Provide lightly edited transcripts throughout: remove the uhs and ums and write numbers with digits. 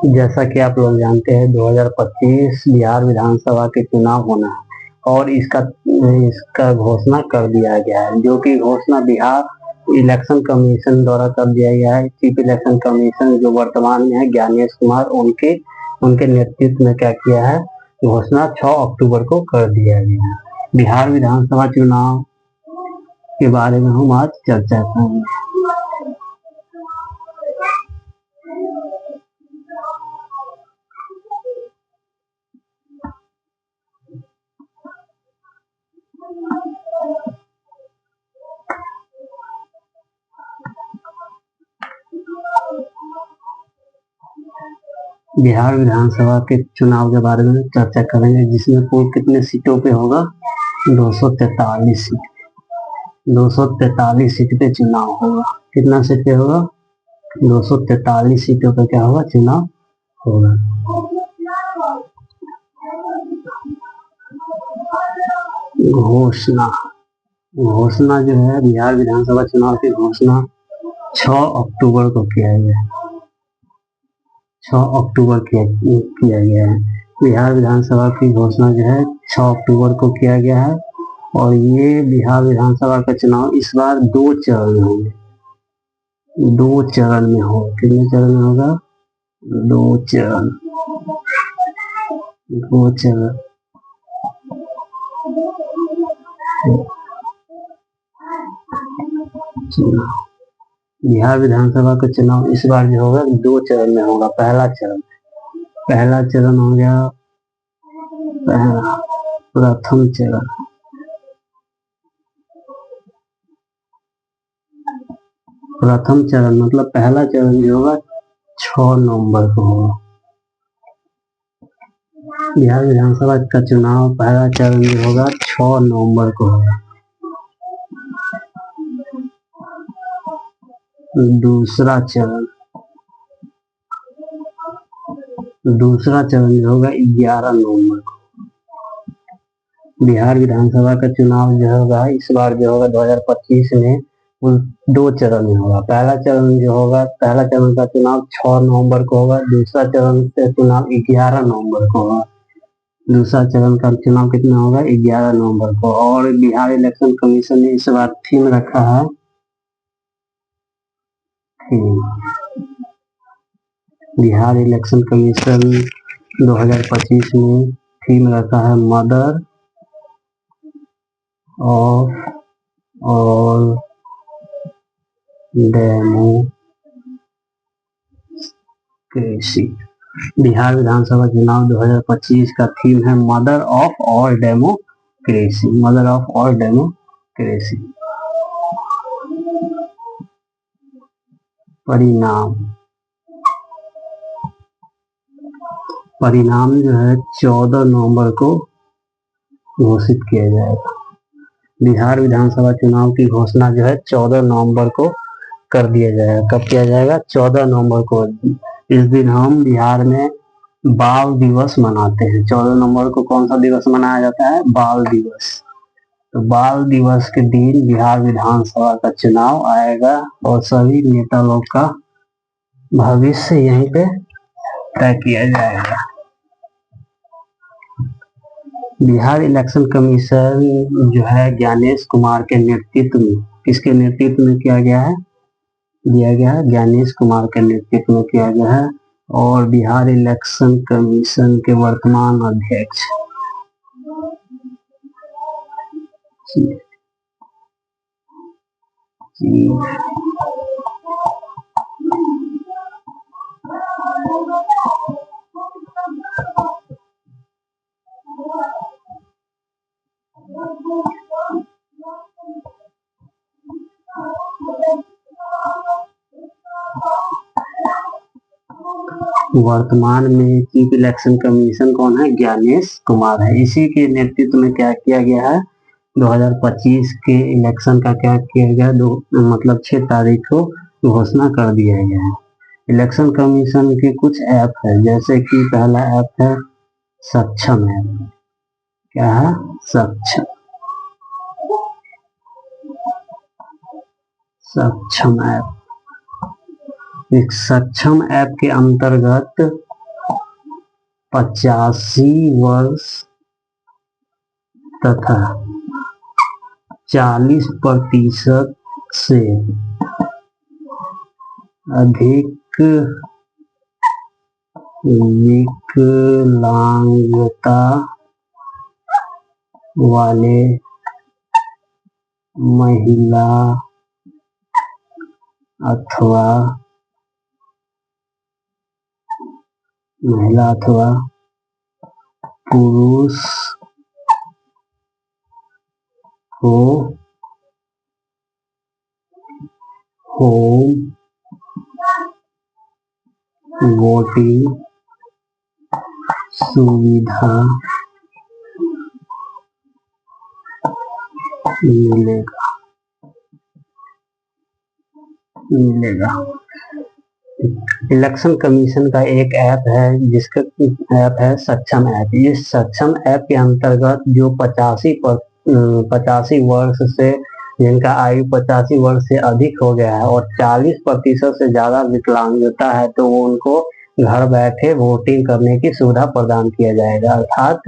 जैसा कि आप लोग जानते हैं 2025 बिहार विधानसभा के चुनाव होना है और इसका घोषणा कर दिया गया है, जो कि घोषणा बिहार इलेक्शन कमीशन द्वारा कर दिया गया है। चीफ इलेक्शन कमीशन जो वर्तमान में है ज्ञानेश कुमार, उनके उनके नेतृत्व में क्या किया है, घोषणा 6 अक्टूबर को कर दिया गया है। बिहार विधानसभा चुनाव के बारे में हम आज चर्चा करेंगे। बिहार विधानसभा के चुनाव के बारे में चर्चा करेंगे, जिसमें कुल कितने सीटों पे होगा, 243 सीट। 243 सीट पे चुनाव होगा। कितना सीट पे होगा, 243 सीटों पे क्या होगा, चुनाव होगा। घोषणा जो है, बिहार विधानसभा चुनाव की घोषणा 6 अक्टूबर को किया गया। 6 अक्टूबर किया गया है। बिहार विधानसभा की घोषणा जो है 6 अक्टूबर को किया गया है और ये बिहार विधानसभा का चुनाव इस बार 2 चरण में होंगे। 2 चरण में हो। कितने चरण में होगा, 2 चरण। 2 चरण। बिहार विधानसभा का चुनाव इस बार जो होगा 2 चरण में होगा। पहला चरण हो गया, प्रथम चरण। प्रथम चरण मतलब पहला चरण जो होगा 6 नवंबर को होगा। बिहार विधानसभा का चुनाव पहला चरण जो होगा 6 नवंबर को होगा। दूसरा चरण जो होगा 11 नवंबर को। बिहार विधानसभा का चुनाव जो होगा इस बार जो होगा 2025 में कुल 2 चरण में होगा। पहला चरण का चुनाव 6 नवंबर को होगा। दूसरा चरण का चुनाव 11 नवंबर को होगा। दूसरा चरण का चुनाव कितना होगा, 11 नवंबर को। और बिहार इलेक्शन कमीशन ने इस बार थीम रखा है, बिहार इलेक्शन कमीशन 2025 में थीम रखा है, mother of all democracy. Bihar विधानसभा चुनाव 2025 का थीम है mother of all democracy. Mother of all democracy. परिणाम जो है 14 नवंबर को घोषित किया जाएगा। बिहार विधानसभा चुनाव की घोषणा जो है 14 नवंबर को कर दिया जाएगा। कब किया जाएगा, 14 नवंबर को। इस दिन हम बिहार में बाल दिवस मनाते हैं। 14 नवंबर को कौन सा दिवस मनाया जाता है, बाल दिवस। तो बाल दिवस के दिन बिहार विधानसभा का चुनाव आएगा और सभी नेता लोग का भविष्य यहीं पे तय किया जाएगा। बिहार इलेक्शन कमीशन जो है ज्ञानेश कुमार के नेतृत्व में, किसके नेतृत्व में दिया गया है, ज्ञानेश कुमार के नेतृत्व में किया गया है। और बिहार इलेक्शन कमीशन के वर्तमान अध्यक्ष वर्तमान में चीफ इलेक्शन कमीशन कौन है, ज्ञानेश कुमार है। इसी के नेतृत्व में क्या किया गया है, 2025 के इलेक्शन का क्या किया गया, 6 तारीख को घोषणा कर दिया गया है। इलेक्शन कमीशन के कुछ ऐप है, जैसे कि पहला ऐप है सक्षम ऐप। क्या है, सक्षम ऐप। सक्षम ऐप के अंतर्गत 85 वर्ष तथा 40% से अधिक विकलांगता वाले महिला अथवा पुरुष को होम वोटिंग सुविधा मिलेगा। इलेक्शन कमीशन का एक ऐप है जिसका ऐप है सक्षम ऐप। इस सक्षम ऐप के अंतर्गत जो 85 वर्ष से जिनका आयु 85 वर्ष से अधिक हो गया है और 40% से ज्यादा विकलांगता है तो वो उनको घर बैठे वोटिंग करने की सुविधा प्रदान किया जाएगा, अर्थात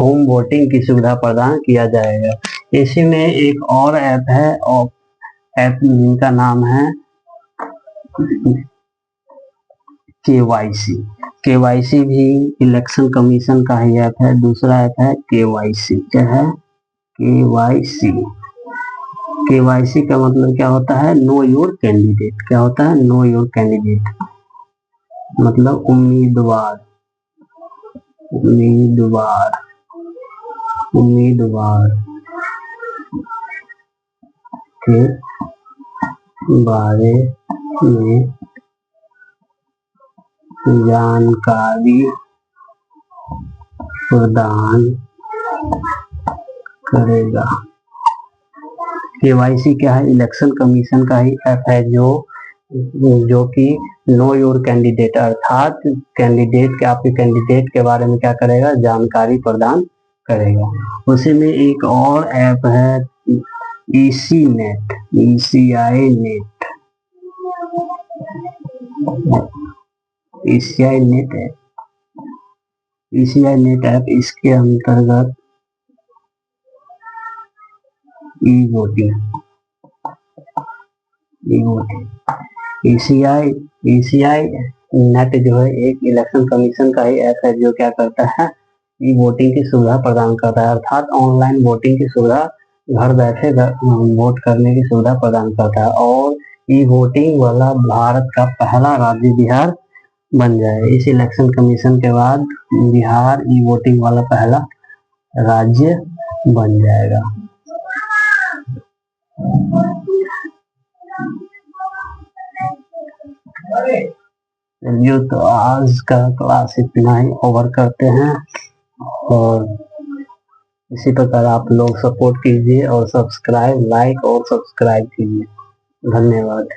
होम वोटिंग की सुविधा प्रदान किया जाएगा। इसी में एक और ऐप है और ऐप का नाम है KYC भी इलेक्शन कमीशन का ही ऐप है। दूसरा ऐप है KYC। क्या है? KYC का मतलब क्या होता है? Know your candidate. क्या होता है? नो योर कैंडिडेट मतलब उम्मीदवार के बारे में जानकारी प्रदान करेगा। KYC क्या है? इलेक्शन कमीशन का ही ऐप है जो कि नो योर कैंडिडेट अर्थात आपके कैंडिडेट के बारे में क्या करेगा? जानकारी प्रदान करेगा। उसी में एक और ऐप है ECI नेट ऐप। इसके अंतर्गत ई वोटिंग ECI नेट जो है एक इलेक्शन कमीशन का ही ऐप है जो क्या करता है? ई वोटिंग की सुविधा प्रदान करता है, अर्थात ऑनलाइन वोटिंग की सुविधा घर बैठे वोट करने की सुविधा प्रदान करता है और ई वोटिंग वाला भारत का पहला राज्य बिहार बन जाए। इस इलेक्शन कमीशन के बाद बिहार ई वोटिंग वाला पहला राज्य बन जाएगा। चलिए तो आज का क्लास इतना ही ओवर करते हैं और इसी प्रकार आप लोग सपोर्ट कीजिए और लाइक और सब्सक्राइब कीजिए। धन्यवाद।